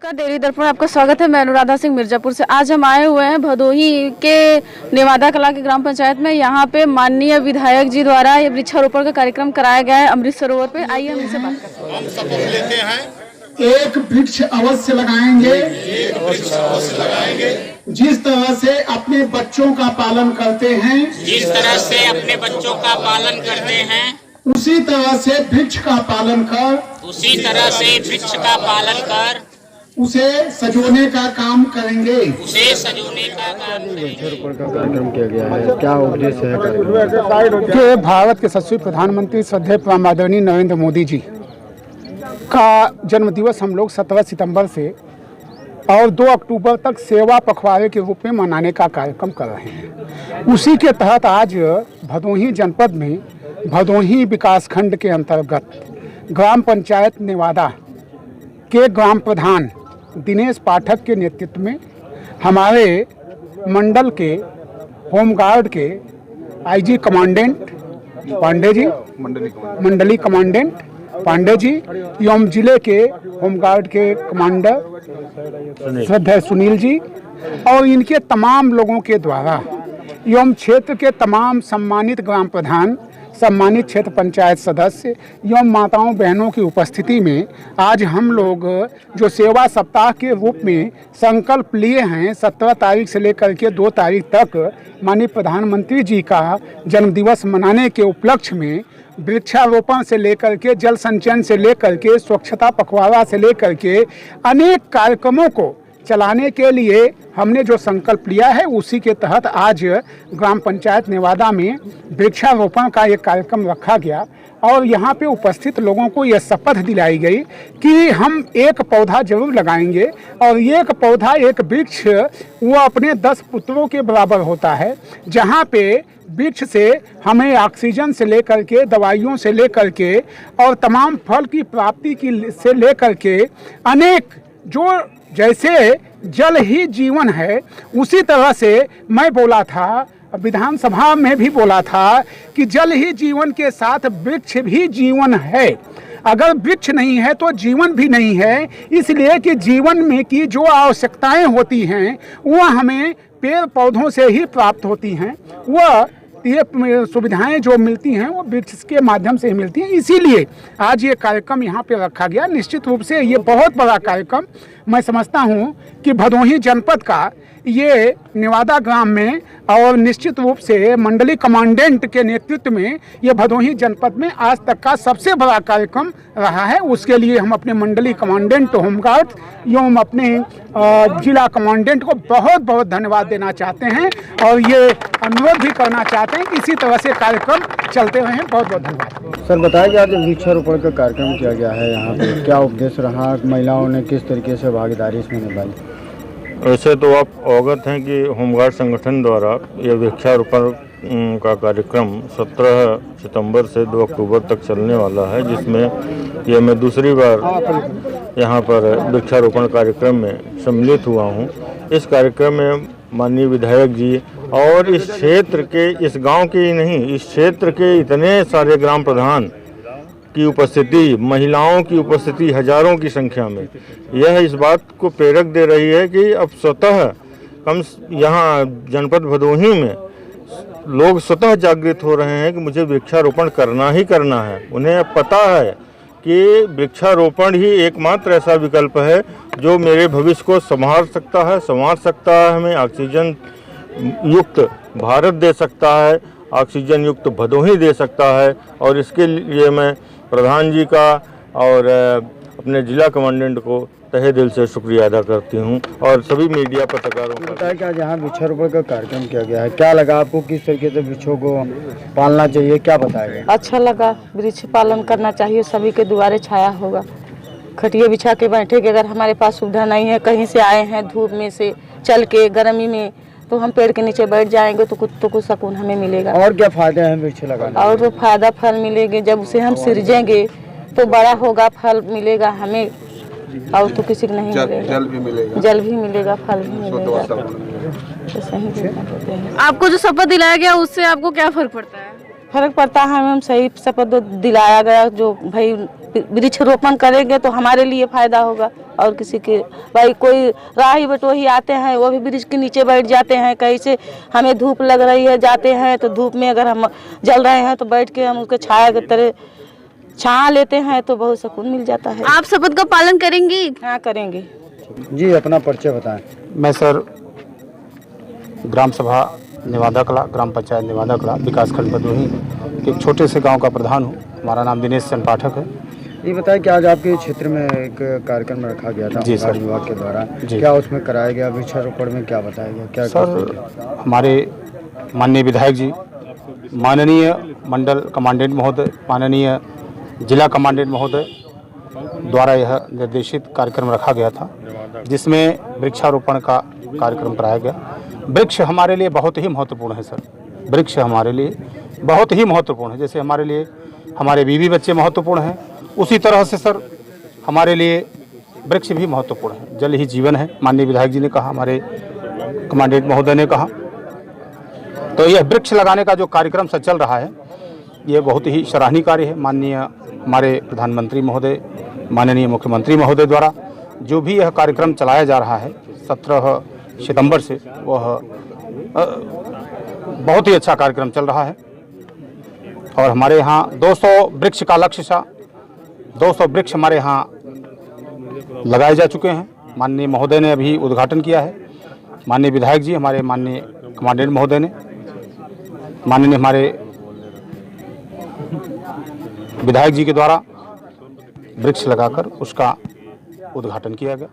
नमस्कार, डेली दर्पण में आपका स्वागत है। मैं अनुराधा सिंह मिर्जापुर से। आज हम आए हुए हैं भदोही के नेवादा कला की ग्राम पंचायत में। यहाँ पे माननीय विधायक जी द्वारा ये वृक्षारोपण का कार्यक्रम कराया गया है अमृत सरोवर पे। आइए हम इनसे बात करते हैं। हम शपथ लेते हैं, एक वृक्ष अवश्य लगाएंगे, जिस तरह से अपने बच्चों का पालन करते हैं, जिस तरह से अपने बच्चों का पालन करते हैं, उसी तरह से वृक्ष का पालन कर, उसी तरह से वृक्ष का पालन कर उसे सजोने का काम करेंगे। उसे सजोने का काम करेंगे। कार्यक्रम किया गया है, क्या उद्देश्य है? कि भारत के यशस्वी प्रधानमंत्री श्रद्धेय परम आदरणीय नरेंद्र मोदी जी का जन्मदिवस हम लोग 17 सितंबर से और 2 अक्टूबर तक सेवा पखवाड़े के रूप में मनाने का कार्यक्रम कर रहे हैं। उसी के तहत आज भदोही जनपद में भदोही विकासखंड के अंतर्गत ग्राम पंचायत नेवादा के ग्राम प्रधान दिनेश पाठक के नेतृत्व में हमारे मंडल के होमगार्ड के आईजी कमांडेंट पांडे जी, मंडली कमांडेंट पांडे जी एवं जिले के होमगार्ड के कमांडर श्रद्धेय सुनील जी और इनके तमाम लोगों के द्वारा एवं क्षेत्र के तमाम सम्मानित ग्राम प्रधान, सम्मानित क्षेत्र पंचायत सदस्य एवं माताओं बहनों की उपस्थिति में आज हम लोग जो सेवा सप्ताह के रूप में संकल्प लिए हैं 17 तारीख से लेकर के 2 तारीख तक माननीय प्रधानमंत्री जी का जन्मदिवस मनाने के उपलक्ष्य में वृक्षारोपण से लेकर के जल संचयन से लेकर के स्वच्छता पखवाड़ा से लेकर के अनेक कार्यक्रमों को चलाने के लिए हमने जो संकल्प लिया है, उसी के तहत आज ग्राम पंचायत नेवादा में वृक्षारोपण का एक कार्यक्रम रखा गया और यहाँ पे उपस्थित लोगों को यह शपथ दिलाई गई कि हम एक पौधा जरूर लगाएंगे और एक पौधा, एक वृक्ष वो अपने 10 पुत्रों के बराबर होता है। जहाँ पे वृक्ष से हमें ऑक्सीजन से लेकर के, दवाइयों से लेकर के और तमाम फल की प्राप्ति की से लेकर के अनेक, जो जैसे जल ही जीवन है, उसी तरह से मैं बोला था, विधानसभा में भी बोला था कि जल ही जीवन के साथ वृक्ष भी जीवन है। अगर वृक्ष नहीं है तो जीवन भी नहीं है। इसलिए कि जीवन में की जो आवश्यकताएं होती हैं वह हमें पेड़ पौधों से ही प्राप्त होती हैं। वह ये सुविधाएं जो मिलती हैं वो वृक्ष के माध्यम से ही मिलती हैं। इसीलिए आज ये कार्यक्रम यहाँ पे रखा गया। निश्चित रूप से ये बहुत बड़ा कार्यक्रम मैं समझता हूँ कि भदोही जनपद का ये नेवादा ग्राम में और निश्चित रूप से मंडली कमांडेंट के नेतृत्व में ये भदोही जनपद में आज तक का सबसे बड़ा कार्यक्रम रहा है। उसके लिए हम अपने मंडली कमांडेंट होमगार्ड एवं अपने जिला कमांडेंट को बहुत बहुत धन्यवाद देना चाहते हैं और ये अनुरोध भी करना चाहते हैं कि इसी तरह से कार्यक्रम चलते रहें। बहुत बहुत धन्यवाद। सर बताया कि आज वृक्षारोपण का कार्यक्रम किया गया है, यहाँ पे क्या उद्देश्य रहा, महिलाओं ने किस तरीके से भागीदारी इसमें निभाई? वैसे तो आप अवगत हैं कि होमगार्ड संगठन द्वारा यह वृक्षारोपण का कार्यक्रम 17 सितंबर से 2 अक्टूबर तक चलने वाला है, जिसमें यह मैं दूसरी बार यहाँ पर वृक्षारोपण कार्यक्रम में सम्मिलित हुआ हूँ। इस कार्यक्रम में माननीय विधायक जी और इस क्षेत्र के, इस गांव के ही नहीं, इस क्षेत्र के इतने सारे ग्राम प्रधान की उपस्थिति, महिलाओं की उपस्थिति हजारों की संख्या में, यह इस बात को प्रेरक दे रही है कि अब स्वतः कम यहाँ जनपद भदोही में लोग स्वतः जागृत हो रहे हैं कि मुझे वृक्षारोपण करना ही करना है। उन्हें अब पता है कि वृक्षारोपण ही एकमात्र ऐसा विकल्प है जो मेरे भविष्य को संवार सकता है, हमें ऑक्सीजन युक्त भारत दे सकता है, ऑक्सीजन युक्त भदोही दे सकता है। और इसके लिए मैं प्रधान जी का और अपने जिला कमांडेंट को तहे दिल से शुक्रिया अदा करती हूं और सभी मीडिया पत्रकारों का। बताया कि आज यहाँ वृक्षारोपण का कार्यक्रम किया गया है, क्या लगा आपको, किस तरीके से वृक्षों को पालना चाहिए, क्या बताया गया? अच्छा लगा। वृक्ष पालन करना चाहिए, सभी के दुआरे छाया होगा। खटिया बिछा के बैठेंगे, अगर हमारे पास सुविधा नहीं है, कहीं से आए हैं धूप में से चल के गर्मी में, तो हम पेड़ के नीचे बैठ जाएंगे तो कुछ सुकून हमें मिलेगा। और क्या फायदे हैं वृक्ष लगाने? और तो फायदा फल मिलेंगे, जब उसे हम सिरजेंगे तो बड़ा होगा, फल मिलेगा हमें और तो किसी को नहीं मिलेगा। जल भी मिलेगा, फल भी मिलेगा। तो सही। आपको जो शपथ दिलाया गया उससे आपको क्या फर्क पड़ता है? फर्क पड़ता है, हम सही शपथ दिलाया गया, जो भाई वृक्ष रोपण करेंगे तो हमारे लिए फायदा होगा और किसी के। भाई कोई राही बटोही आते हैं वो भी वृक्ष के नीचे बैठ जाते हैं, कहीं से हमें धूप लग रही है जाते हैं तो धूप में अगर हम जल रहे हैं तो बैठ के हम उसके छाया की तरह छाया लेते हैं तो बहुत सुकून मिल जाता है। आप शपथ का पालन करेंगी? हाँ करेंगे जी, अपना परिचय बताएं। मैं सर ग्राम सभा नेवादा कला, ग्राम पंचायत नेवादा कला, विकासखंड भदोही के एक छोटे से गांव का प्रधान हूं। हमारा नाम दिनेश चंद पाठक है। ये बताएं कि आज आपके क्षेत्र में एक कार्यक्रम रखा गया था जी सर, विभाग के द्वारा, जी। क्या उसमें कराया गया? वृक्षारोपण में क्या बताया गया? क्या सर हमारे माननीय विधायक जी, माननीय मंडल कमांडेंट महोदय, माननीय जिला कमांडेंट महोदय द्वारा यह निर्देशित कार्यक्रम रखा गया था, जिसमें वृक्षारोपण का कार्यक्रम कराया गया। वृक्ष हमारे लिए बहुत ही महत्वपूर्ण है सर। वृक्ष हमारे लिए बहुत ही महत्वपूर्ण है। जैसे हमारे लिए हमारे बीवी बच्चे महत्वपूर्ण हैं, उसी तरह से सर हमारे लिए वृक्ष भी महत्वपूर्ण है। जल ही जीवन है, माननीय विधायक जी ने कहा, हमारे कमांडेंट महोदय ने कहा। तो यह वृक्ष लगाने का जो कार्यक्रम सर चल रहा है ये बहुत ही सराहनीय कार्य है। माननीय हमारे प्रधानमंत्री महोदय, माननीय मुख्यमंत्री महोदय द्वारा जो भी यह कार्यक्रम चलाया जा रहा है 17 सितंबर से, वह बहुत ही अच्छा कार्यक्रम चल रहा है। और हमारे यहाँ 200 वृक्ष का लक्ष्य था। 200 वृक्ष हमारे यहाँ लगाए जा चुके हैं। माननीय महोदय ने अभी उद्घाटन किया है। माननीय विधायक जी, हमारे माननीय कमांडेंट महोदय ने, माननीय हमारे विधायक जी के द्वारा वृक्ष लगाकर उसका उद्घाटन किया गया।